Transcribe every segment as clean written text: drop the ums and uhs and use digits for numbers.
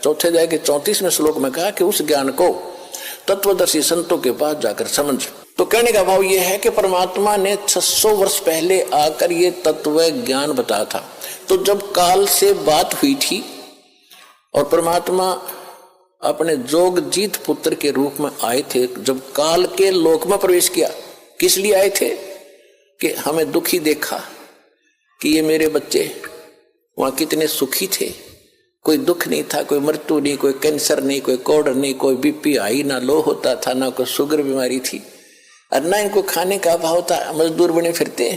चौथे अध्याय के 34वें श्लोक में कहा कि उस ज्ञान को तत्वदर्शी संतों के पास जाकर समझ। तो कहने का भाव यह है कि परमात्मा ने 600 वर्ष पहले आकर ये तत्व ज्ञान बताया था। तो जब काल से बात हुई थी और परमात्मा अपने जोगजीत पुत्र के रूप में आए थे, जब काल के लोक में प्रवेश किया, किस लिए आए थे? कि हमें दुखी देखा कि ये मेरे बच्चे वहां कितने सुखी थे, कोई दुख नहीं था, कोई मृत्यु नहीं, कोई कैंसर नहीं, कोई कोढ़ नहीं, कोई बीपी हाई ना लो होता था, ना कोई शुगर बीमारी थी, और ना इनको खाने का अभाव था, मजदूर बने फिरते।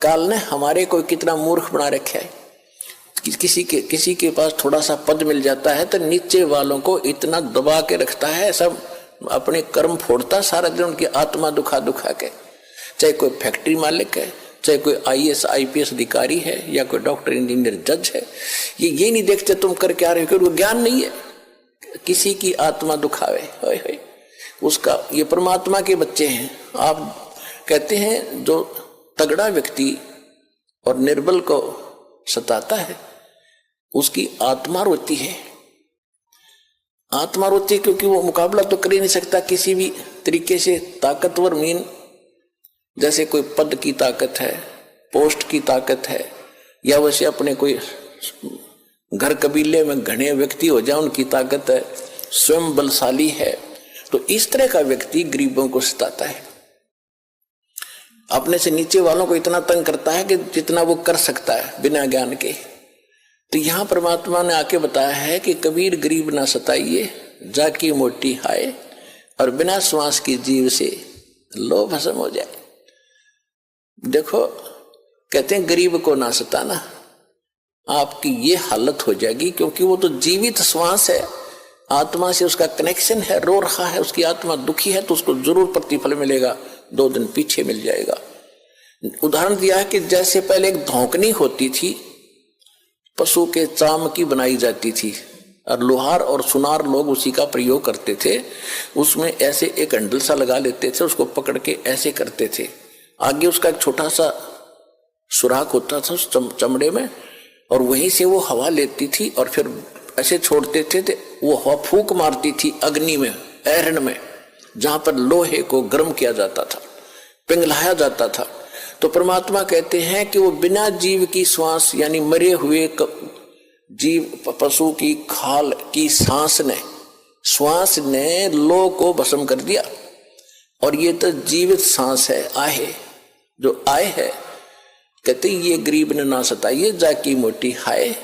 काल ने हमारे को कितना मूर्ख बना रखा है। किसी के पास थोड़ा सा पद मिल जाता है तो नीचे वालों को इतना दबा के रखता है, सब अपने कर्म फोड़ता सारा दिन, उनकी आत्मा दुखा दुखा के। चाहे कोई फैक्ट्री मालिक है, चाहे कोई IAS IPS अधिकारी है, या कोई डॉक्टर इंजीनियर जज है, ये नहीं देखते तुम कर क्या रहे हो, क्योंकि ज्ञान नहीं है। किसी की आत्मा दुखावे, होय होय, उसका, ये परमात्मा के बच्चे हैं। आप कहते हैं जो तगड़ा व्यक्ति और निर्बल को सताता है उसकी आत्मा रोती है। आत्मा रोती है क्योंकि वो मुकाबला तो कर ही नहीं सकता किसी भी तरीके से। ताकतवर मीन जैसे कोई पद की ताकत है, पोस्ट की ताकत है, या वैसे अपने कोई घर कबीले में घने व्यक्ति हो जाए उनकी ताकत है, स्वयं बलशाली है। तो इस तरह का व्यक्ति गरीबों को सताता है, अपने से नीचे वालों को इतना तंग करता है कि जितना वो कर सकता है बिना ज्ञान के। तो यहां परमात्मा ने आके बताया है कि कबीर गरीब ना सताइए, जाकी मोटी हाय, और बिना श्वास की जीव से लो भस्म हो जाए। देखो, कहते हैं गरीब को ना सताना, आपकी ये हालत हो जाएगी, क्योंकि वो तो जीवित श्वास है, आत्मा से उसका कनेक्शन है, रो रहा है, उसकी आत्मा दुखी है, तो उसको जरूर प्रतिफल मिलेगा, 2 दिन पीछे मिल जाएगा। उदाहरण दिया है कि जैसे पहले एक धौंकनी होती थी, पशु के चाम की बनाई जाती थी, और लोहार और सुनार लोग उसी का प्रयोग करते थे। उसमें ऐसे एक हैंडल सा लगा लेते थे, उसको पकड़ के ऐसे करते थे, आगे उसका एक छोटा सा सुराख होता था उस चमड़े में, और वहीं से वो हवा लेती थी और फिर ऐसे छोड़ते थे, वो हवा फूंक मारती थी अग्नि में, ऐरण में, जहां पर लोहे को गर्म किया जाता था, पिघलाया जाता था। तो परमात्मा कहते हैं कि वो बिना जीव की श्वास, यानी मरे हुए जीव पशु की खाल की श्वास ने लो को भस्म कर दिया। और ये तो जीवित सांस है, आहे जो आए है। कहते ये गरीब ने ना सताइए, जाकी मोटी हाय,